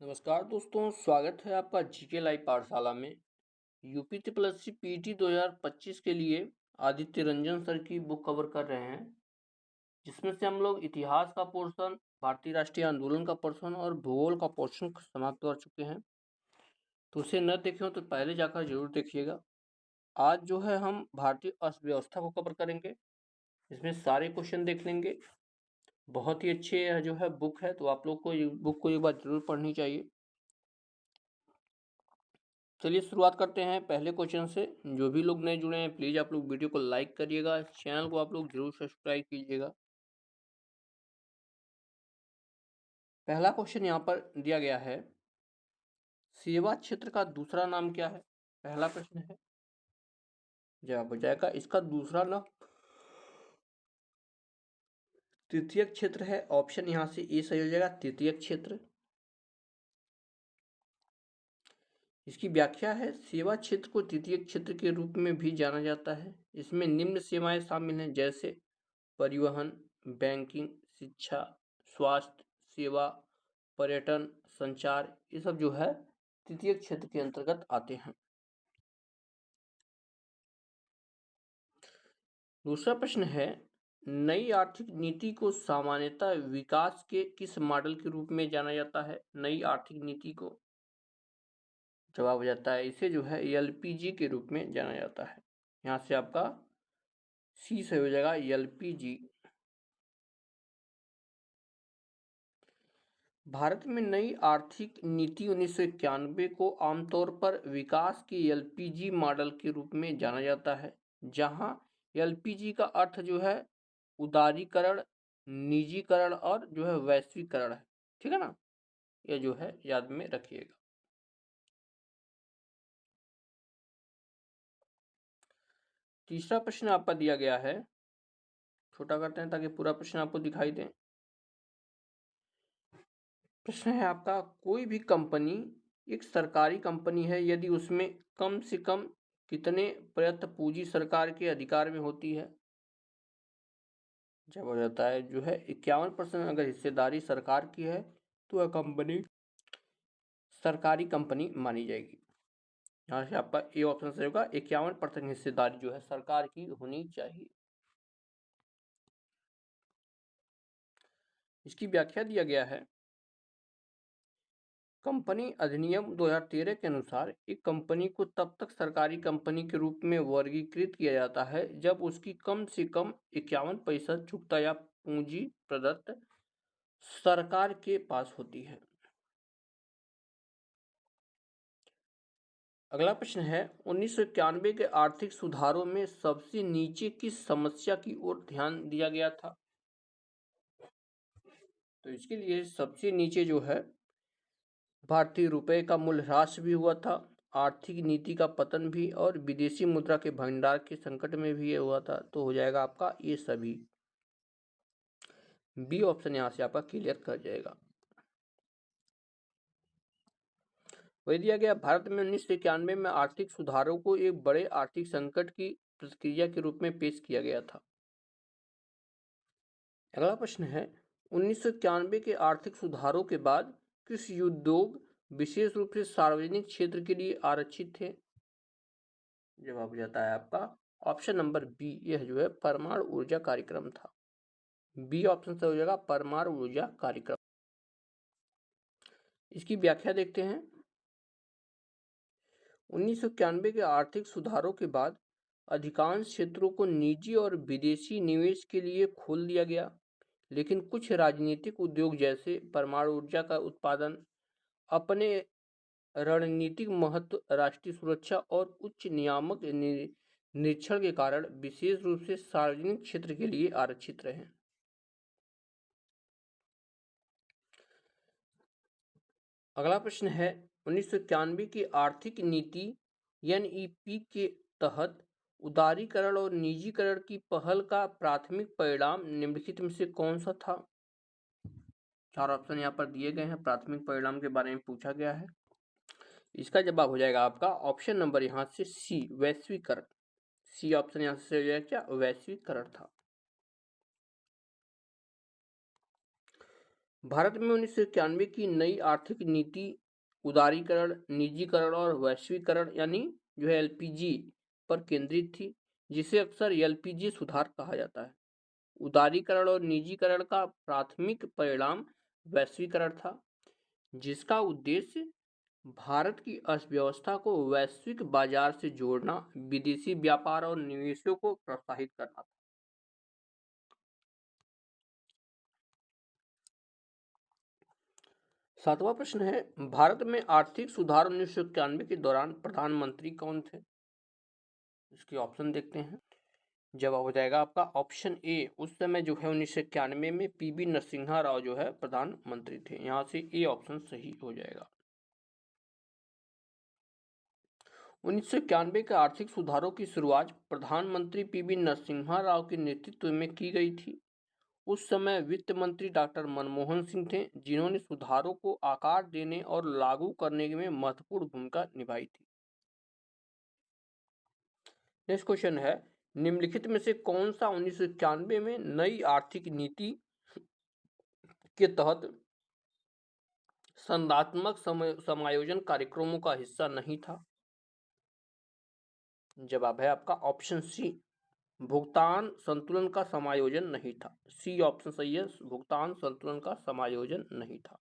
नमस्कार दोस्तों, स्वागत है आपका जीके लाइव पाठशाला में। यूपी ट्रिपल एससी पीटी 2025 के लिए आदित्य रंजन सर की बुक कवर कर रहे हैं, जिसमें से हम लोग इतिहास का पोर्शन, भारतीय राष्ट्रीय आंदोलन का पोर्शन और भूगोल का पोर्शन समाप्त कर चुके हैं। तो उसे न देखे हो तो पहले जाकर जरूर देखिएगा। आज जो है हम भारतीय अर्थव्यवस्था को कवर करेंगे, इसमें सारे क्वेश्चन देख लेंगे। बहुत ही अच्छे जो है बुक है, तो आप लोग को ये बुक को एक बार जरूर पढ़नी चाहिए। चलिए शुरुआत करते हैं पहले क्वेश्चन से। जो भी लोग नए जुड़े हैं प्लीज आप लोग वीडियो को लाइक करिएगा, चैनल को आप लोग जरूर सब्सक्राइब कीजिएगा। पहला क्वेश्चन यहाँ पर दिया गया है, सेवा क्षेत्र का दूसरा नाम क्या है? पहला प्रश्न है। जवाब हो जाएगा इसका दूसरा नाम तृतीयक क्षेत्र है। ऑप्शन यहाँ से ए सही हो जाएगा, तृतीयक क्षेत्र। इसकी व्याख्या है, सेवा क्षेत्र को तृतीयक क्षेत्र के रूप में भी जाना जाता है। इसमें निम्न सेवाएं शामिल हैं, जैसे परिवहन, बैंकिंग, शिक्षा, स्वास्थ्य सेवा, पर्यटन, संचार, ये सब जो है तृतीय क्षेत्र के अंतर्गत आते हैं। दूसरा प्रश्न है, नई आर्थिक नीति को सामान्यतः विकास के किस मॉडल के रूप में जाना जाता है? नई आर्थिक नीति को, जवाब हो जाता है इसे जो है एलपीजी के रूप में जाना जाता है। यहाँ से आपका सी से हो जाएगा एलपीजी। भारत में नई आर्थिक नीति 1991 को आमतौर पर विकास के एलपीजी मॉडल के रूप में जाना जाता है, जहां एलपीजी का अर्थ जो है उदारीकरण, निजीकरण और जो है वैश्वीकरण है। ठीक है ना, ये जो है याद में रखिएगा। तीसरा प्रश्न आपका दिया गया है, छोटा करते हैं ताकि पूरा प्रश्न आपको दिखाई दे। प्रश्न है आपका, कोई भी कंपनी एक सरकारी कंपनी है यदि उसमें कम से कम कितने प्रयत्न पूंजी सरकार के अधिकार में होती है? जब हो जाता है जो है 51% अगर हिस्सेदारी सरकार की है तो वह कंपनी सरकारी कंपनी मानी जाएगी। यहाँ से आपका ए ऑप्शन सही होगा, 51% हिस्सेदारी जो है सरकार की होनी चाहिए। इसकी व्याख्या दिया गया है, कंपनी अधिनियम 2013 के अनुसार एक कंपनी को तब तक सरकारी कंपनी के रूप में वर्गीकृत किया जाता है जब उसकी कम से कम 51% चुकता या पूंजी प्रदत्त सरकार के पास होती है। अगला प्रश्न है, 1991 के आर्थिक सुधारों में सबसे नीचे किस समस्या की ओर ध्यान दिया गया था? तो इसके लिए सबसे नीचे जो है भारतीय रुपए का मूल्य ह्रास भी हुआ था, आर्थिक नीति का पतन भी, और विदेशी मुद्रा के भंडार के संकट में भी ये हुआ था। तो हो जाएगा आपका ये सभी। बी ऑप्शन यहाँ से आपका क्लियर कर जाएगा। वही दिया गया, भारत में 1991 में आर्थिक सुधारों को एक बड़े आर्थिक संकट की प्रतिक्रिया के रूप में पेश किया गया था। अगला प्रश्न है, 1991 के आर्थिक सुधारों के बाद किस उद्योग विशेष रूप से सार्वजनिक क्षेत्र के लिए आरक्षित थे? जवाब हो जाता है आपका ऑप्शन नंबर बी, यह जो है परमाणु ऊर्जा कार्यक्रम था। बी ऑप्शन से हो जाएगा परमाणु ऊर्जा कार्यक्रम। इसकी व्याख्या देखते हैं, 1991 के आर्थिक सुधारों के बाद अधिकांश क्षेत्रों को निजी और विदेशी निवेश के लिए खोल दिया गया, लेकिन कुछ राजनीतिक उद्योग जैसे परमाणु ऊर्जा का उत्पादन अपने रणनीतिक महत्व, राष्ट्रीय सुरक्षा और उच्च नियामक निरीक्षण के कारण विशेष रूप से सार्वजनिक क्षेत्र के लिए आरक्षित रहे। अगला प्रश्न है, 1991 की आर्थिक नीति एनईपी के तहत उदारीकरण और निजीकरण की पहल का प्राथमिक परिणाम निम्नलिखित में से कौन सा था? चार ऑप्शन यहाँ पर दिए गए हैं, प्राथमिक परिणाम के बारे में पूछा गया है। इसका जवाब हो जाएगा आपका ऑप्शन नंबर यहाँ से सी, वैश्वीकरण। सी ऑप्शन यहाँ से हो जाएगा क्या, वैश्वीकरण था। भारत में 1991 की नई आर्थिक नीति उदारीकरण, निजीकरण और वैश्वीकरण यानी जो है एलपीजी पर केंद्रित थी, जिसे अक्सर एलपीजी सुधार कहा जाता है। उदारीकरण और निजीकरण का प्राथमिक परिणाम वैश्वीकरण था, जिसका उद्देश्य भारत की अर्थव्यवस्था को वैश्विक बाजार से जोड़ना, विदेशी व्यापार और निवेशों को प्रोत्साहित करना था। सातवां प्रश्न है, भारत में आर्थिक सुधार 1991 के दौरान प्रधानमंत्री कौन थे? इसके ऑप्शन देखते हैं। जवाब हो जाएगा आपका ऑप्शन ए। उस समय जो है 1991 में पीवी नरसिम्हा राव जो है प्रधानमंत्री थे। यहां से ए ऑप्शन सही हो जाएगा। 1991 के आर्थिक सुधारों की शुरुआत प्रधानमंत्री पीवी नरसिम्हा राव के नेतृत्व में की गई थी। उस समय वित्त मंत्री डॉक्टर मनमोहन सिंह थे, जिन्होंने सुधारों को आकार देने और लागू करने में महत्वपूर्ण भूमिका निभाई थी। नेक्स्ट क्वेश्चन है, निम्नलिखित में से कौन सा 1991 में नई आर्थिक नीति के तहत संदात्मक समायोजन कार्यक्रमों का हिस्सा नहीं था? जवाब है आपका ऑप्शन सी, भुगतान संतुलन का समायोजन नहीं था। सी ऑप्शन सही है, भुगतान संतुलन का समायोजन नहीं था।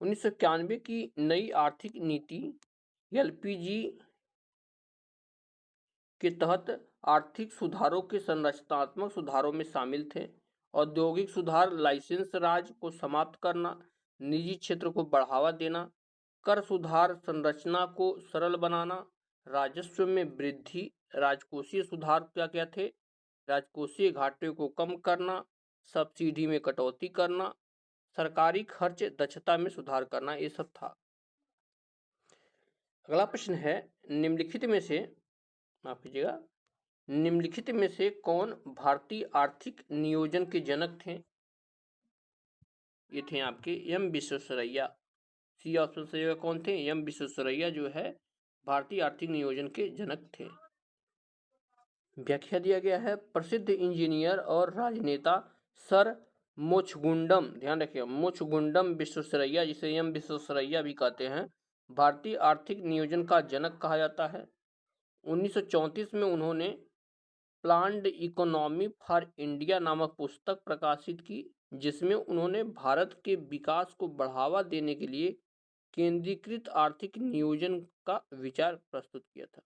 1991 की नई आर्थिक नीति एलपीजी के तहत आर्थिक सुधारों के संरचनात्मक सुधारों में शामिल थे। औद्योगिक सुधार, लाइसेंस राज को समाप्त करना, निजी क्षेत्र को बढ़ावा देना, कर सुधार, संरचना को सरल बनाना, राजस्व में वृद्धि, राजकोषीय सुधार क्या क्या थे, राजकोषीय घाटे को कम करना, सब्सिडी में कटौती करना, सरकारी खर्च दक्षता में सुधार करना, ये सब था। अगला प्रश्न है, निम्नलिखित में से माफ कीजिएगा, निम्नलिखित में से कौन भारतीय आर्थिक नियोजन के जनक थे? ये थे आपके एम विश्वेश्वरैया। सी ऑप्शन सही होगा, कौन थे? एम विश्वेश्वरैया जो है भारतीय आर्थिक नियोजन के जनक थे। व्याख्या दिया गया है, प्रसिद्ध इंजीनियर और राजनेता सर मोक्षगुंडम, ध्यान रखिए मोक्षगुंडम विश्वेश्वरैया, जिसे एम विश्वेश्वरैया भी कहते हैं, भारतीय आर्थिक नियोजन का जनक कहा जाता है। 1934 में उन्होंने प्लान्ड इकोनॉमी फॉर इंडिया नामक पुस्तक प्रकाशित की, जिसमें उन्होंने भारत के विकास को बढ़ावा देने के लिए केंद्रीकृत आर्थिक नियोजन का विचार प्रस्तुत किया था।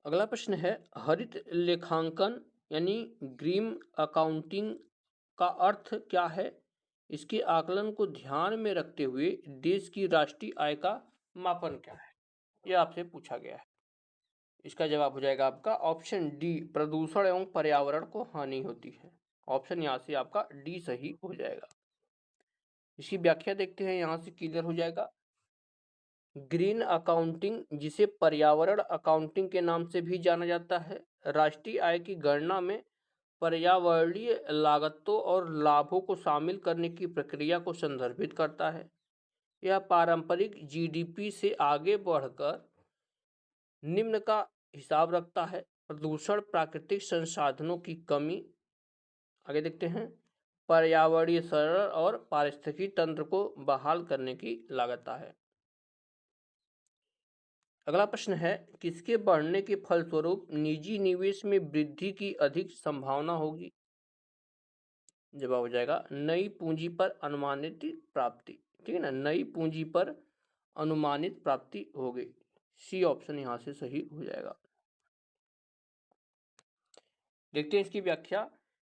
अगला प्रश्न है, हरित लेखांकन यानी ग्रीन अकाउंटिंग का अर्थ क्या है? इसके आकलन को ध्यान में रखते हुए देश की राष्ट्रीय आय का मापन क्या है? यह आपसे पूछा गया है। इसका जवाब हो जाएगा आपका ऑप्शन डी, प्रदूषण एवं पर्यावरण को हानि होती है। ऑप्शन यहाँ से आपका डी सही हो जाएगा। इसकी व्याख्या देखते हैं, यहाँ से क्लियर हो जाएगा। ग्रीन अकाउंटिंग, जिसे पर्यावरण अकाउंटिंग के नाम से भी जाना जाता है, राष्ट्रीय आय की गणना में पर्यावरणीय लागतों और लाभों को शामिल करने की प्रक्रिया को संदर्भित करता है। यह पारंपरिक जीडीपी से आगे बढ़कर निम्न का हिसाब रखता है: प्रदूषण, प्राकृतिक संसाधनों की कमी, आगे देखते हैं, पर्यावरणीय सरल और पारिस्थितिकी तंत्र को बहाल करने की लागत है। अगला प्रश्न है, किसके बढ़ने के फलस्वरूप निजी निवेश में वृद्धि की अधिक संभावना होगी? जवाब हो जाएगा नई पूंजी पर अनुमानित प्राप्ति। ठीक है ना, नई पूंजी पर अनुमानित प्राप्ति होगी। सी ऑप्शन यहां से सही हो जाएगा। देखते हैं इसकी व्याख्या।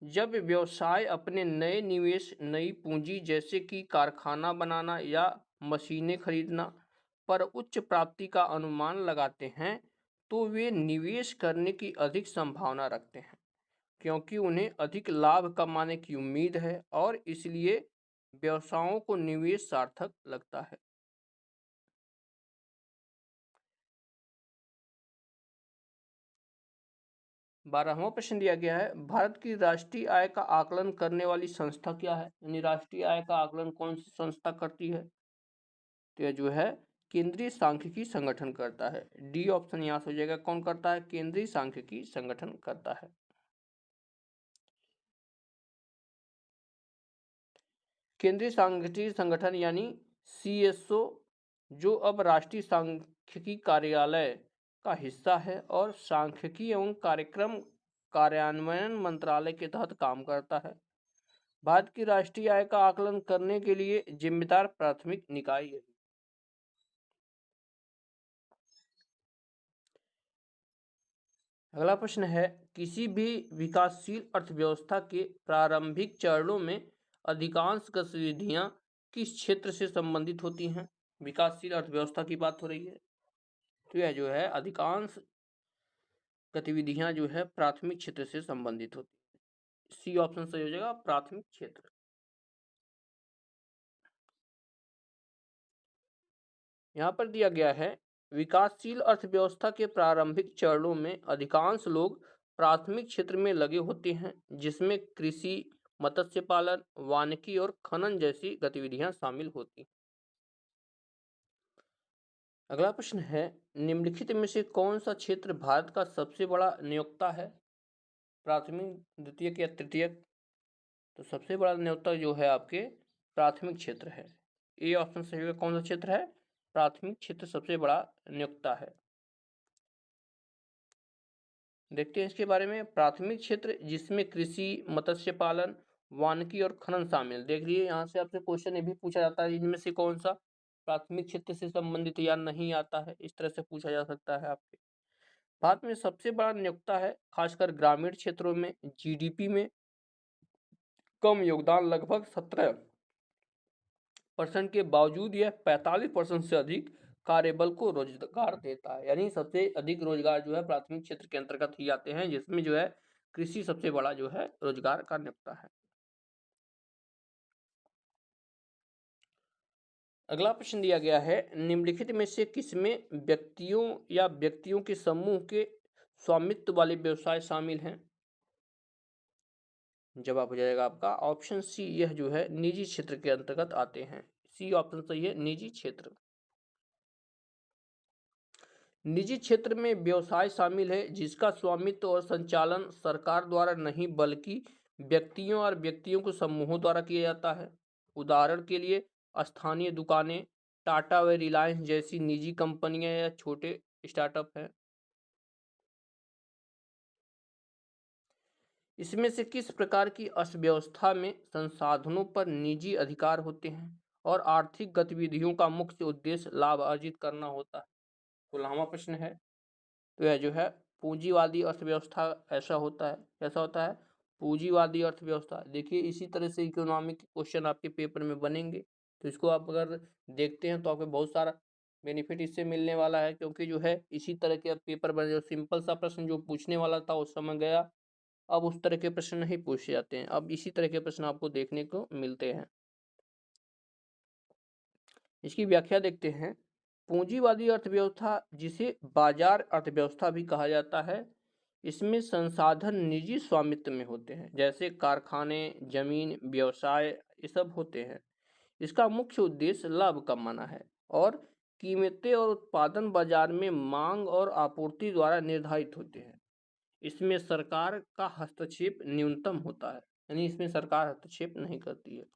जब व्यवसाय अपने नए निवेश, नई पूंजी जैसे कि कारखाना बनाना या मशीनें खरीदना पर उच्च प्राप्ति का अनुमान लगाते हैं, तो वे निवेश करने की अधिक संभावना रखते हैं, क्योंकि उन्हें अधिक लाभ कमाने की उम्मीद है और इसलिए व्यवसायों को निवेश सार्थक लगता है। 12वां प्रश्न दिया गया है, भारत की राष्ट्रीय आय का आकलन करने वाली संस्था क्या है? यानी राष्ट्रीय आय का आकलन कौन सी संस्था करती है? तो यह जो है केंद्रीय सांख्यिकी संगठन करता है। डी ऑप्शन यहाँ से हो जाएगा, कौन करता है? केंद्रीय सांख्यिकी संगठन करता है। केंद्रीय सांख्यिकी संगठन यानी CSO, जो अब राष्ट्रीय सांख्यिकी कार्यालय का हिस्सा है और सांख्यिकी एवं कार्यक्रम कार्यान्वयन मंत्रालय के तहत काम करता है। भारत की राष्ट्रीय आय का आकलन करने के लिए जिम्मेदार प्राथमिक निकाय है। अगला प्रश्न है, किसी भी विकासशील अर्थव्यवस्था के प्रारंभिक चरणों में अधिकांश गतिविधियां किस क्षेत्र से संबंधित होती हैं? विकासशील अर्थव्यवस्था की बात हो रही है, तो यह जो है अधिकांश गतिविधियां जो है प्राथमिक क्षेत्र से संबंधित होती है। सी ऑप्शन सही हो जाएगा, प्राथमिक क्षेत्र। यहाँ पर दिया गया है, विकासशील अर्थव्यवस्था के प्रारंभिक चरणों में अधिकांश लोग प्राथमिक क्षेत्र में लगे होते हैं, जिसमें कृषि, मत्स्य पालन, वानिकी और खनन जैसी गतिविधियां शामिल होती हैं। अगला प्रश्न है, निम्नलिखित में से कौन सा क्षेत्र भारत का सबसे बड़ा नियोक्ता है? प्राथमिक, द्वितीयक या तृतीयक? तो सबसे बड़ा नियोक्ता जो है आपके प्राथमिक क्षेत्र है। ए ऑप्शन सही होगा। कौन सा क्षेत्र है? प्राथमिक क्षेत्र सबसे बड़ा नियोक्ता है। देखते हैं इसके बारे में। प्राथमिक क्षेत्र जिसमें कृषि, मत्स्य पालन, वानिकी और खनन शामिल। देख लीजिए, यहाँ से आपसे क्वेश्चन ये भी पूछा जाता है, इनमें से कौन सा प्राथमिक क्षेत्र से संबंधित या नहीं आता है, इस तरह से पूछा जा सकता है आपके। भारत में सबसे बड़ा नियोक्ता है, खासकर ग्रामीण क्षेत्रों में GDP में कम योगदान लगभग 17% के बावजूद यह 45% से अधिक कार्यबल को रोजगार देता है। यानी सबसे अधिक रोजगार जो है प्राथमिक क्षेत्र के अंतर्गत ही आते हैं, जिसमें जो है कृषि सबसे बड़ा जो है रोजगार का नियोक्ता है। अगला प्रश्न दिया गया है, निम्नलिखित में से किसमें व्यक्तियों या व्यक्तियों के समूह के स्वामित्व वाले व्यवसाय शामिल हैं? जवाब हो जाएगा आपका ऑप्शन सी, यह जो है निजी क्षेत्र के अंतर्गत आते हैं। सी ऑप्शन सही है, निजी क्षेत्र। निजी क्षेत्र में व्यवसाय शामिल है जिसका स्वामित्व और संचालन सरकार द्वारा नहीं बल्कि व्यक्तियों और व्यक्तियों के समूहों द्वारा किया जाता है। उदाहरण के लिए स्थानीय दुकानें, टाटा व रिलायंस जैसी निजी कंपनियां या छोटे स्टार्टअप हैं। इसमें से किस प्रकार की अर्थव्यवस्था में संसाधनों पर निजी अधिकार होते हैं और आर्थिक गतिविधियों का मुख्य उद्देश्य लाभ अर्जित करना होता है? 16वां प्रश्न है, तो यह जो है पूंजीवादी अर्थव्यवस्था ऐसा होता है। कैसा होता है? पूंजीवादी अर्थव्यवस्था। देखिए, इसी तरह से इकोनॉमिक क्वेश्चन आपके पेपर में बनेंगे, तो इसको आप अगर देखते हैं तो आपको बहुत सारा बेनिफिट इससे मिलने वाला है, क्योंकि जो है इसी तरह के पेपर बने। जो सिंपल सा प्रश्न जो पूछने वाला था उस समय गया, अब उस तरह के प्रश्न नहीं पूछे जाते हैं, अब इसी तरह के प्रश्न आपको देखने को मिलते हैं। इसकी व्याख्या देखते हैं। पूंजीवादी अर्थव्यवस्था, जिसे बाजार अर्थव्यवस्था भी कहा जाता है, इसमें संसाधन निजी स्वामित्व में होते हैं, जैसे कारखाने, जमीन, व्यवसाय, ये सब होते हैं। इसका मुख्य उद्देश्य लाभ कमाना है और कीमतें और उत्पादन बाजार में मांग और आपूर्ति द्वारा निर्धारित होते हैं। इसमें सरकार का हस्तक्षेप न्यूनतम होता है, यानी इसमें सरकार हस्तक्षेप नहीं करती है।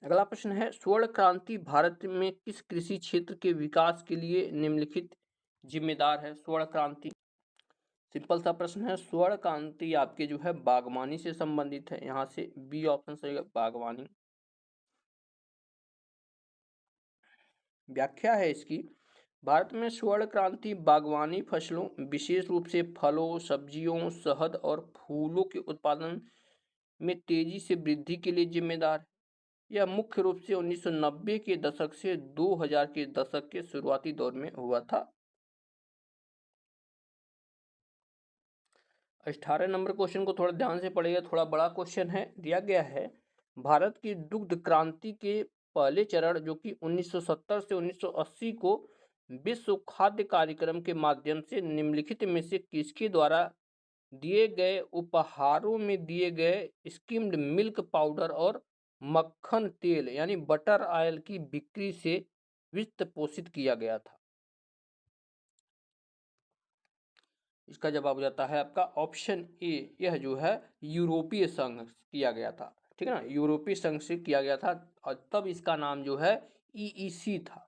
अगला प्रश्न है, स्वर्ण क्रांति भारत में किस कृषि क्षेत्र के विकास के लिए निम्नलिखित जिम्मेदार है? स्वर्ण क्रांति, सिंपल सा प्रश्न है। स्वर्ण क्रांति आपके जो है बागवानी से संबंधित है, यहाँ से बी ऑप्शन सही है, बागवानी। व्याख्या है इसकी, भारत में स्वर्ण क्रांति बागवानी फसलों, विशेष रूप से फलों, सब्जियों, शहद और फूलों के उत्पादन में तेजी से वृद्धि के लिए जिम्मेदार है। यह मुख्य रूप से 1990 के दशक से 2000 के दशक के शुरुआती दौर में हुआ था। 18 नंबर क्वेश्चन को थोड़ा ध्यान से पढ़िएगा, थोड़ा बड़ा क्वेश्चन है। दिया गया है, भारत की दुग्ध क्रांति के पहले चरण जो कि 1970 से 1980 को विश्व खाद्य कार्यक्रम के माध्यम से निम्नलिखित में से किसके द्वारा दिए गए उपहारों में दिए गए स्किम्ड मिल्क पाउडर और मक्खन तेल यानी बटर ऑयल की बिक्री से वित्त पोषित किया गया था? इसका जवाब हो जाता है आपका ऑप्शन ए, यह जो है यूरोपीय संघ किया गया था, ठीक है ना, यूरोपीय संघ से किया गया था और तब इसका नाम जो है ईईसी था।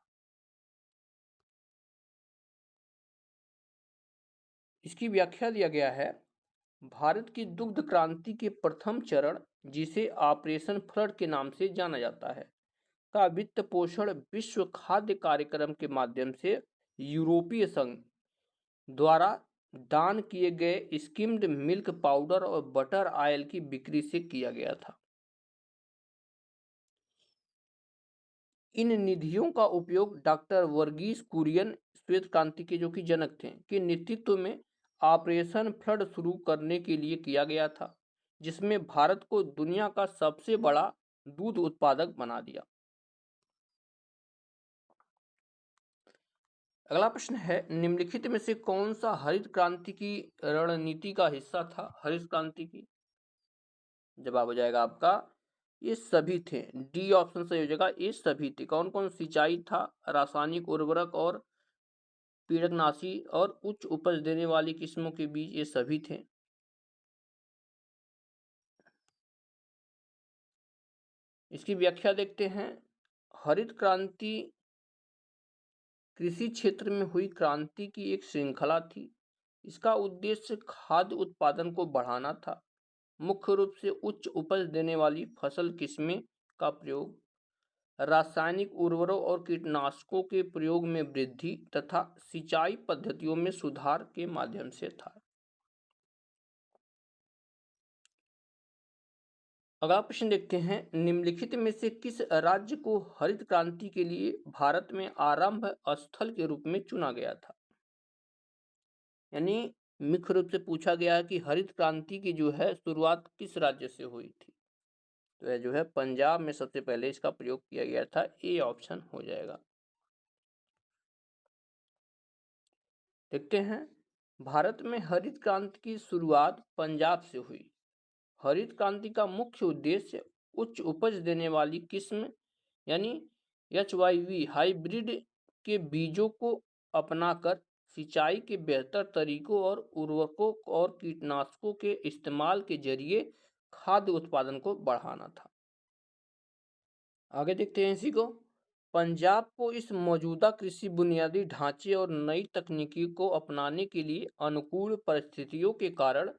इसकी व्याख्या दिया गया है, भारत की दुग्ध क्रांति के प्रथम चरण, जिसे ऑपरेशन फ्लड के नाम से जाना जाता है, का वित्त पोषण विश्व खाद्य कार्यक्रम के माध्यम से यूरोपीय संघ द्वारा दान किए गए स्किम्ड मिल्क पाउडर और बटर ऑयल की बिक्री से किया गया था। इन निधियों का उपयोग डॉक्टर वर्गीस कुरियन, श्वेत क्रांति के जो कि जनक थे, के नेतृत्व में ऑपरेशन फ्लड शुरू करने के लिए किया गया था, जिसमें भारत को दुनिया का सबसे बड़ा दूध उत्पादक बना दिया। अगला प्रश्न है, निम्नलिखित में से कौन सा हरित क्रांति की रणनीति का हिस्सा था? हरित क्रांति की जवाब हो जाएगा आपका ये सभी थे, डी ऑप्शन सही हो जाएगा, ये सभी थे। कौन कौन? सिंचाई था, रासायनिक उर्वरक और पीड़कनाशी और उच्च उपज देने वाली किस्मों के बीज, ये सभी थे। इसकी व्याख्या देखते हैं। हरित क्रांति कृषि क्षेत्र में हुई क्रांति की एक श्रृंखला थी। इसका उद्देश्य खाद्य उत्पादन को बढ़ाना था, मुख्य रूप से उच्च उपज देने वाली फसल किस्में का प्रयोग, रासायनिक उर्वरकों और कीटनाशकों के प्रयोग में वृद्धि तथा सिंचाई पद्धतियों में सुधार के माध्यम से था। अगला प्रश्न देखते हैं, निम्नलिखित में से किस राज्य को हरित क्रांति के लिए भारत में आरंभ स्थल के रूप में चुना गया था? यानी मुख्य रूप से पूछा गया है कि हरित क्रांति की जो है शुरुआत किस राज्य से हुई थी, तो यह जो है पंजाब में सबसे पहले इसका प्रयोग किया गया था, ए ऑप्शन हो जाएगा। देखते हैं, भारत में हरित क्रांति की शुरुआत पंजाब से हुई। हरित क्रांति का मुख्य उद्देश्य उच्च उपज देने वाली किस्म यानी HYV हाइब्रिड के बीजों को अपनाकर सिंचाई के बेहतर तरीकों और उर्वरकों और कीटनाशकों के इस्तेमाल के जरिए खाद्य उत्पादन को बढ़ाना था। आगे देखते हैं इसी को। पंजाब को इस मौजूदा कृषि बुनियादी ढांचे और नई तकनीकी को अपनाने के लिए अनुकूल परिस्थितियों के कारण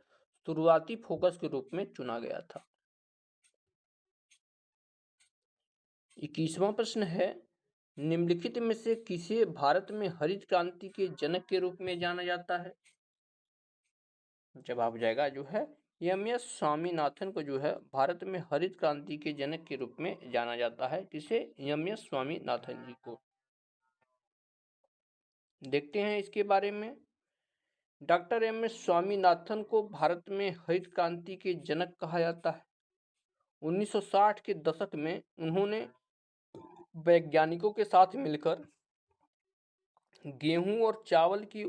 शुरुआती फोकस के रूप में चुना गया था। 21वां प्रश्न है, निम्नलिखित में से किसे भारत में हरित क्रांति के जनक के रूप में जाना जाता है? जवाब हो जाएगा जो है एम.एस. स्वामीनाथन को जो है भारत में हरित क्रांति के जनक के रूप में जाना जाता है। किसे? एम.एस. स्वामीनाथन जी को। देखते हैं इसके बारे में। Doctor MS. स्वामीनाथन को भारत में हरित क्रांति के जनक कहा जाता है। 1960 के दशक में उन्होंने वैज्ञानिकों के साथ मिलकर गेहूं और चावल की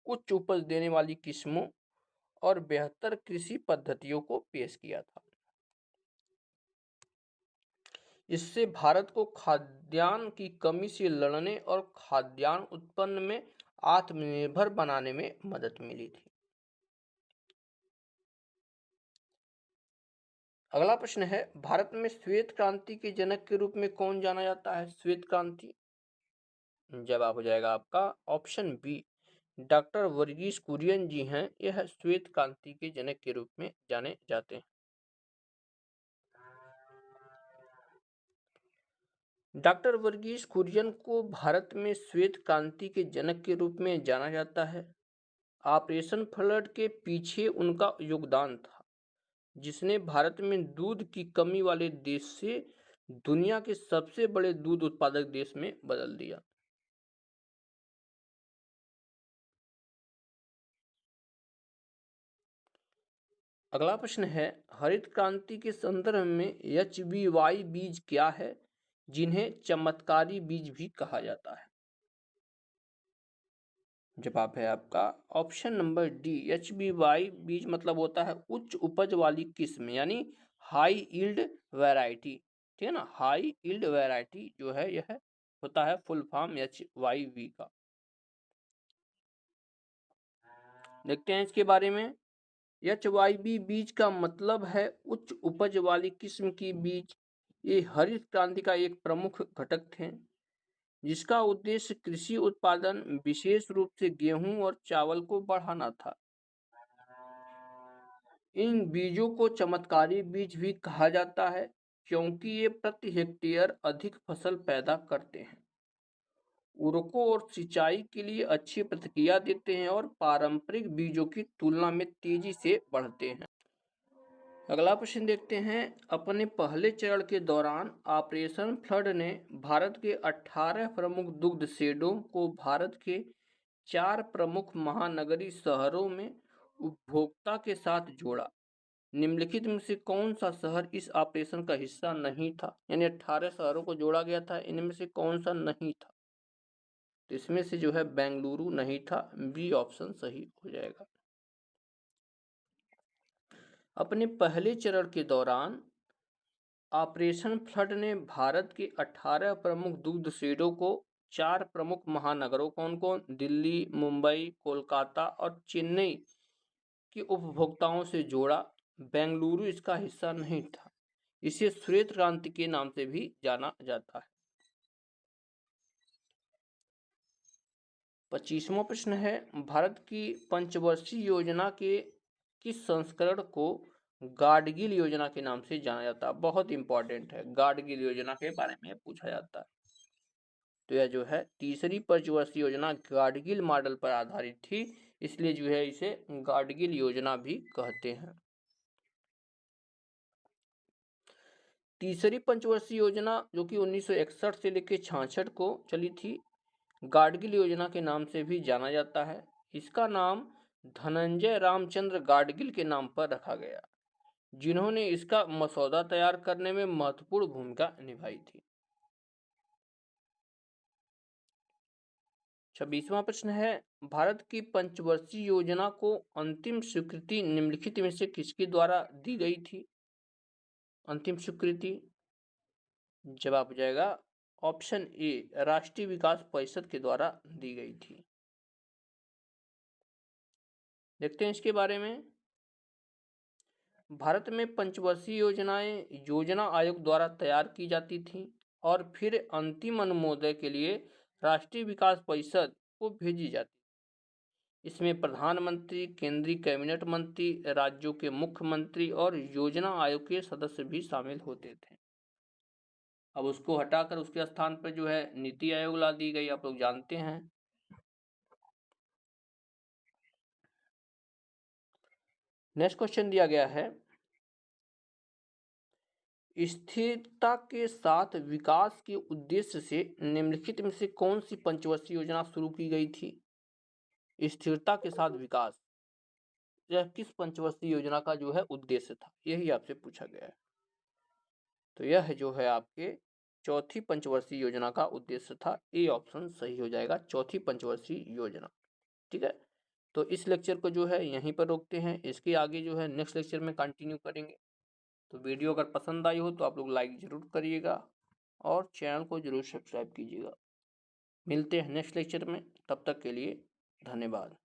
उच्च उपज देने वाली किस्मों और बेहतर कृषि पद्धतियों को पेश किया था। इससे भारत को खाद्यान्न की कमी से लड़ने और खाद्यान्न उत्पन्न में आत्मनिर्भर बनाने में मदद मिली थी। अगला प्रश्न है, भारत में श्वेत क्रांति के जनक के रूप में कौन जाना जाता है? श्वेत क्रांति जवाब हो जाएगा आपका option B, doctor Verghese Kurien ji हैं, यह श्वेत क्रांति के जनक के रूप में जाने जाते हैं। डॉक्टर वर्गीस कुरियन को भारत में श्वेत क्रांति के जनक के रूप में जाना जाता है। ऑपरेशन फ्लड के पीछे उनका योगदान था, जिसने भारत में दूध की कमी वाले देश से दुनिया के सबसे बड़े दूध उत्पादक देश में बदल दिया। अगला प्रश्न है, हरित क्रांति के संदर्भ में HBY बीज क्या है, जिन्हें चमत्कारी बीज भी कहा जाता है? जवाब है आपका ऑप्शन नंबर डी, HBY बीज मतलब होता है उच्च उपज वाली किस्म यानी हाई यील्ड वैरायटी, ठीक है ना। हाई यील्ड वैरायटी जो है यह होता है फुल फॉर्म HYV का। देखते हैं इसके बारे में। HYB बीज का मतलब है उच्च उपज वाली किस्म की बीज। ये हरित क्रांति का एक प्रमुख घटक थे, जिसका उद्देश्य कृषि उत्पादन, विशेष रूप से गेहूं और चावल को बढ़ाना था। इन बीजों को चमत्कारी बीज भी कहा जाता है, क्योंकि ये प्रति हेक्टेयर अधिक फसल पैदा करते हैं, उर्वरकों और सिंचाई के लिए अच्छी प्रतिक्रिया देते हैं और पारंपरिक बीजों की तुलना में तेजी से बढ़ते हैं। अगला प्रश्न देखते हैं। अपने पहले चरण के दौरान ऑपरेशन फ्लड ने भारत के 18 प्रमुख दुग्ध शेडों को भारत के 4 प्रमुख महानगरीय शहरों में उपभोक्ता के साथ जोड़ा। निम्नलिखित में से कौन सा शहर इस ऑपरेशन का हिस्सा नहीं था? यानी 18 शहरों को जोड़ा गया था, इनमें से कौन सा नहीं था? तो इसमें से जो है बेंगलुरु नहीं था, बी ऑप्शन सही हो जाएगा। अपने पहले चरण के दौरान ऑपरेशन फ्लड ने भारत के 18 प्रमुख दुग्ध शेडों को 4 प्रमुख महानगरों कौन कौन, दिल्ली, मुंबई, कोलकाता और चेन्नई के उपभोक्ताओं से जोड़ा। बेंगलुरु इसका हिस्सा नहीं था। इसे श्वेत क्रांति के नाम से भी जाना जाता है। 25वां प्रश्न है। भारत की पंचवर्षीय योजना के किस संस्करण को गाडगिल योजना के नाम से जाना जाता है? बहुत इंपॉर्टेंट है, गाडगिल योजना के बारे में पूछा जाता है। तो यह जो है तीसरी पंचवर्षीय योजना गाडगिल मॉडल पर आधारित थी, इसलिए जो है इसे गाडगिल योजना भी कहते हैं। तीसरी पंचवर्षीय योजना जो कि 1961 से लेकर 66 को चली थी, गाडगिल योजना के नाम से भी जाना जाता है। इसका नाम धनंजय रामचंद्र गाडगिल के नाम पर रखा गया, जिन्होंने इसका मसौदा तैयार करने में महत्वपूर्ण भूमिका निभाई थी। 26वां प्रश्न है। भारत की पंचवर्षीय योजना को अंतिम स्वीकृति निम्नलिखित में से किसके द्वारा दी गई थी? अंतिम स्वीकृति जवाब हो जाएगा ऑप्शन ए, राष्ट्रीय विकास परिषद के द्वारा दी गई थी। देखते हैं इसके बारे में। भारत में पंचवर्षीय योजनाएं योजना आयोग द्वारा तैयार की जाती थीं और फिर अंतिम अनुमोदन के लिए राष्ट्रीय विकास परिषद को भेजी जाती। इसमें प्रधानमंत्री, केंद्रीय कैबिनेट मंत्री, राज्यों के मुख्यमंत्री और योजना आयोग के सदस्य भी शामिल होते थे। अब उसको हटाकर उसके स्थान पर जो है नीति आयोग ला दी गई, आप लोग जानते हैं। नेक्स्ट क्वेश्चन दिया गया है। स्थिरता के साथ विकास के उद्देश्य से निम्नलिखित में से कौन सी पंचवर्षीय योजना शुरू की गई थी? स्थिरता के साथ विकास, यह किस पंचवर्षीय योजना का जो है उद्देश्य था, यही आपसे पूछा गया है। तो यह जो है आपके चौथी पंचवर्षीय योजना का उद्देश्य था। ए ऑप्शन सही हो जाएगा, चौथी पंचवर्षीय योजना। ठीक है, तो इस लेक्चर को जो है यहीं पर रोकते हैं। इसके आगे जो है नेक्स्ट लेक्चर में कंटिन्यू करेंगे। तो वीडियो अगर पसंद आई हो तो आप लोग लाइक जरूर करिएगा और चैनल को जरूर सब्सक्राइब कीजिएगा। मिलते हैं नेक्स्ट लेक्चर में, तब तक के लिए धन्यवाद।